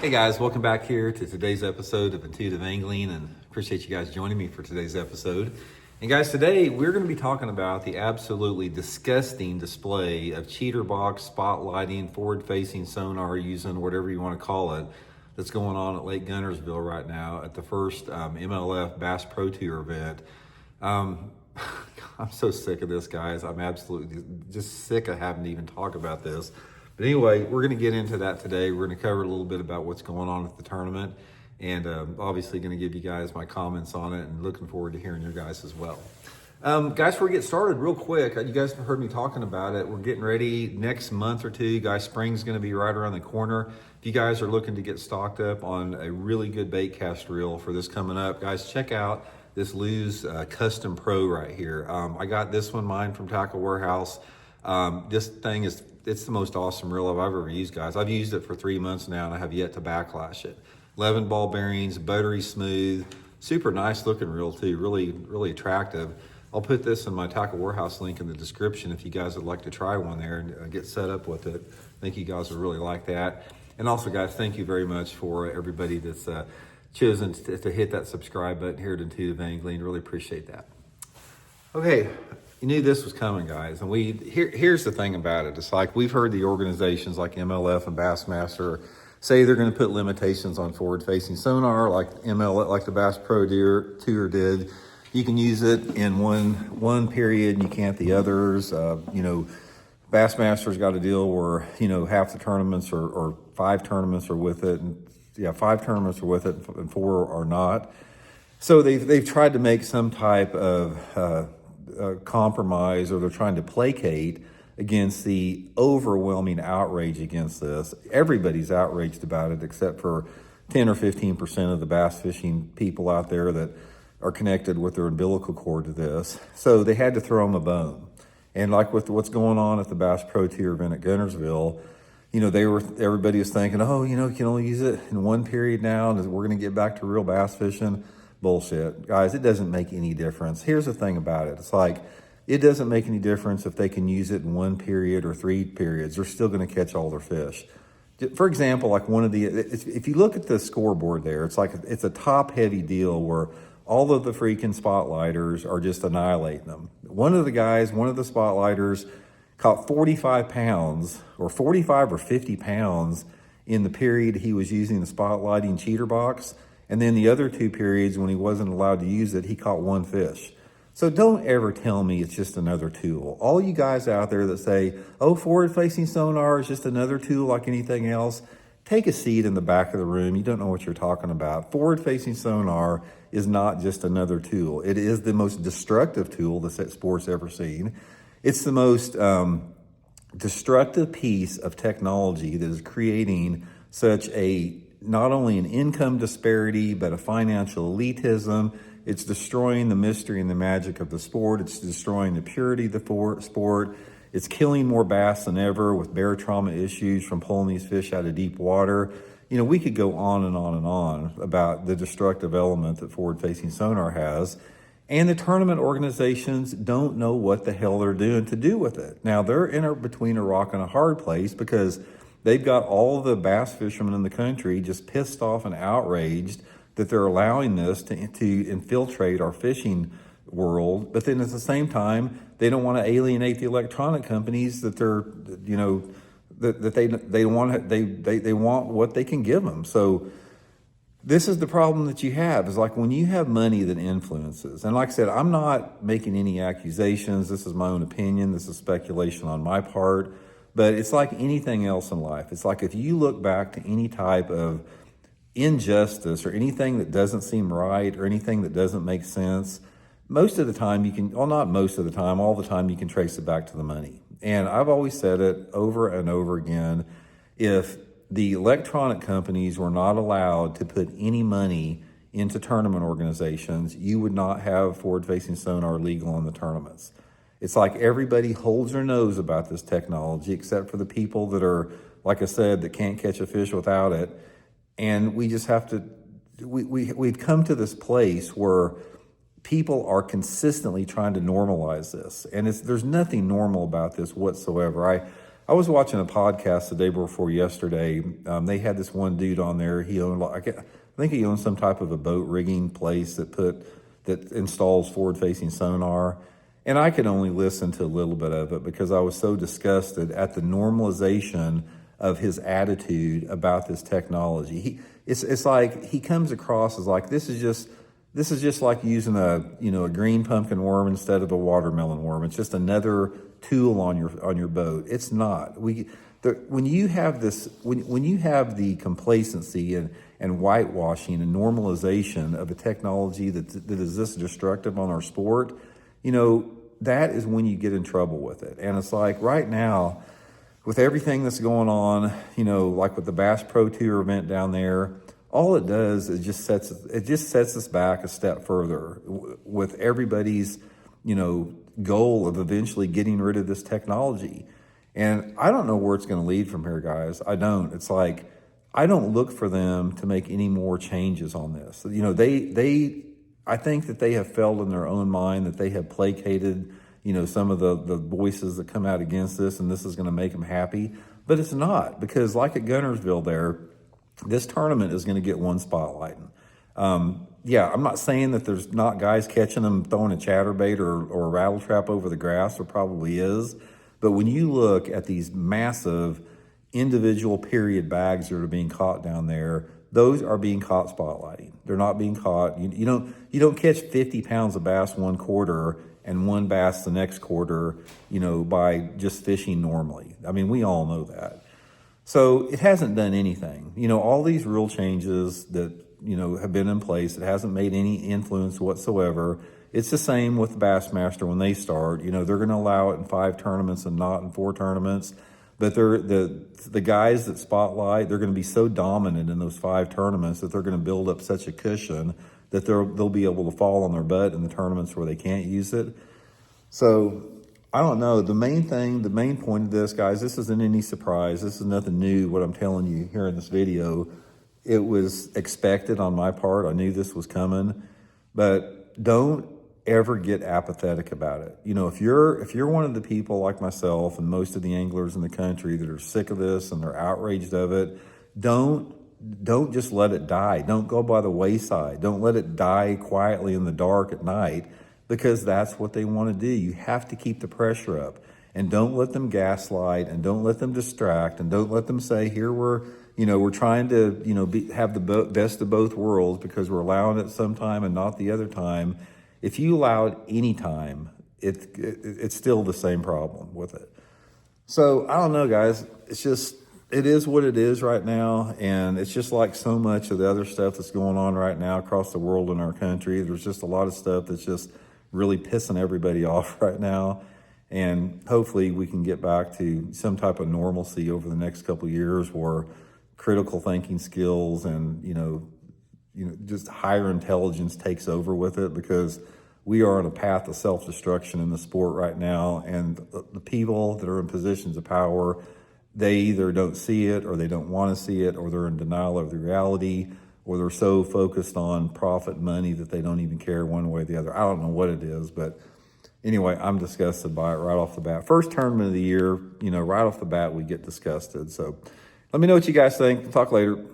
Hey guys, welcome back here to today's episode of Intuitive Angling, and appreciate you guys joining me for today's episode. And guys, today we're going to be talking about the absolutely disgusting display of cheater box, spotlighting, forward-facing sonar using whatever you want to call it that's going on at Lake Guntersville right now at the first MLF Bass Pro Tour event. I'm so sick of this, guys. I'm absolutely just sick of having to even talk about this. But anyway, we're going to get into that today. We're going to cover a little bit about what's going on at the tournament, and obviously going to give you guys my comments on it, and looking forward to hearing your guys as well. Guys, before we get started, real quick, you guys have heard me talking about it. We're getting ready next month or two. Guys, spring's going to be right around the corner. If you guys are looking to get stocked up on a really good baitcast reel for this coming up, guys, check out this Lews Custom Pro right here. I got this one, mine from Tackle Warehouse. This thing it's the most awesome reel I've ever used, guys. I've used it for 3 months now, and I have yet to backlash it. 11 ball bearings, buttery smooth, super nice looking reel too, really attractive. I'll put this in my Tackle Warehouse link in the description if you guys would like to try one there and get set up with it. I think you guys will really like that. And also, guys, thank you very much for everybody that's chosen to hit that subscribe button here at Intuitive Angling. Really appreciate that. Okay. You knew this was coming, guys, and here's the thing about it. It's like we've heard the organizations like MLF and Bassmaster say they're going to put limitations on forward-facing sonar, like the Bass Pro Tour did. You can use it in one period, and you can't the others. Bassmaster's got a deal where half the tournaments or 5 tournaments are with it, and 5 tournaments are with it, and 4 are not. So they've tried to make some type of compromise, or they're trying to placate against the overwhelming outrage against this. Everybody's outraged about it except for 10 or 15% of the bass fishing people out there that are connected with their umbilical cord to this. So they had to throw them a bone. And like with what's going on at the Bass Pro Tour event at Guntersville, everybody was thinking, you can only use it in one period now, and we're going to get back to real bass fishing. Bullshit. Guys, it doesn't make any difference. Here's the thing about it. It's like, it doesn't make any difference if they can use it in 1 period or 3 periods. They're still going to catch all their fish. For example, like if you look at the scoreboard there, it's like it's a top-heavy deal where all of the freaking spotlighters are just annihilating them. One of the spotlighters caught 45 pounds or 45 or 50 pounds in the period he was using the spotlighting cheater box. And then the other 2 periods when he wasn't allowed to use it, he caught 1 fish. So don't ever tell me it's just another tool. All you guys out there that say, forward-facing sonar is just another tool like anything else, take a seat in the back of the room. You don't know what you're talking about. Forward-facing sonar is not just another tool. It is the most destructive tool the sport's ever seen. It's the most destructive piece of technology that is creating such not only an income disparity, but a financial elitism. It's destroying the mystery and the magic of the sport. It's destroying the purity of the sport. It's killing more bass than ever with bear trauma issues from pulling these fish out of deep water. We could go on and on and on about the destructive element that forward-facing sonar has. And the tournament organizations don't know what the hell they're doing to do with it. Now, they're between a rock and a hard place because they've got all the bass fishermen in the country just pissed off and outraged that they're allowing this to infiltrate our fishing world. But then at the same time, they don't want to alienate the electronic companies that they're, that they want what they can give them. So this is the problem that you have, is like when you have money that influences, and like I said, I'm not making any accusations. This is my own opinion. This is speculation on my part. But it's like anything else in life. It's like if you look back to any type of injustice or anything that doesn't seem right or anything that doesn't make sense, most of the time not most of the time, all the time you can trace it back to the money. And I've always said it over and over again, if the electronic companies were not allowed to put any money into tournament organizations, you would not have forward-facing sonar legal in the tournaments. It's like everybody holds their nose about this technology except for the people that are, like I said, that can't catch a fish without it. And we just have to, we've come to this place where people are consistently trying to normalize this. And there's nothing normal about this whatsoever. I was watching a podcast the day before yesterday. They had this one dude on there. He owned, I think he owns some type of a boat rigging place that installs forward-facing sonar. And I could only listen to a little bit of it because I was so disgusted at the normalization of his attitude about this technology. It's like he comes across as like this is just like using a green pumpkin worm instead of a watermelon worm. It's just another tool on your boat. It's not. When you have the complacency and whitewashing and normalization of a technology that is this destructive on our sport, that is when you get in trouble with it. And it's like right now, with everything that's going on, like with the Bass Pro Tour event down there, all it does is just sets us back a step further with everybody's, goal of eventually getting rid of this technology. And I don't know where it's going to lead from here, guys. I don't. It's like, I don't look for them to make any more changes on this. I think that they have felt in their own mind that they have placated, some of the voices that come out against this, and this is going to make them happy. But it's not, because like at Guntersville there, this tournament is going to get one spotlight. I'm not saying that there's not guys catching them, throwing a chatterbait or a rattle trap over the grass. There probably is. But when you look at these massive individual period bags that are being caught down there, those are being caught spotlighting. They're not being caught. You don't catch 50 pounds of bass one quarter and one bass the next quarter, by just fishing normally. I mean, we all know that. So it hasn't done anything. All these rule changes that, have been in place, it hasn't made any influence whatsoever. It's the same with Bassmaster when they start. They're going to allow it in 5 tournaments and not in 4 tournaments. But the guys that spotlight, they're going to be so dominant in those 5 tournaments that they're going to build up such a cushion that they'll be able to fall on their butt in the tournaments where they can't use it. So I don't know. The main point of this, guys, this isn't any surprise. This is nothing new, what I'm telling you here in this video. It was expected on my part. I knew this was coming. But don't ever get apathetic about it. If you're one of the people like myself and most of the anglers in the country that are sick of this and they're outraged of it, don't just let it die. Don't go by the wayside. Don't let it die quietly in the dark at night, because that's what they want to do. You have to keep the pressure up, and don't let them gaslight, and don't let them distract, and don't let them say, here we're trying to, have the best of both worlds because we're allowing it sometime and not the other time. If you allow it any time, it's still the same problem with it. So I don't know, guys. It is what it is right now. And it's just like so much of the other stuff that's going on right now across the world in our country. There's just a lot of stuff that's just really pissing everybody off right now. And hopefully we can get back to some type of normalcy over the next couple of years where critical thinking skills and, just higher intelligence takes over with it, because we are on a path of self-destruction in the sport right now. And the people that are in positions of power, they either don't see it or they don't want to see it, or they're in denial of the reality, or they're so focused on profit and money that they don't even care one way or the other. I don't know what it is, but anyway, I'm disgusted by it right off the bat. First tournament of the year, right off the bat, we get disgusted. So let me know what you guys think. Talk later.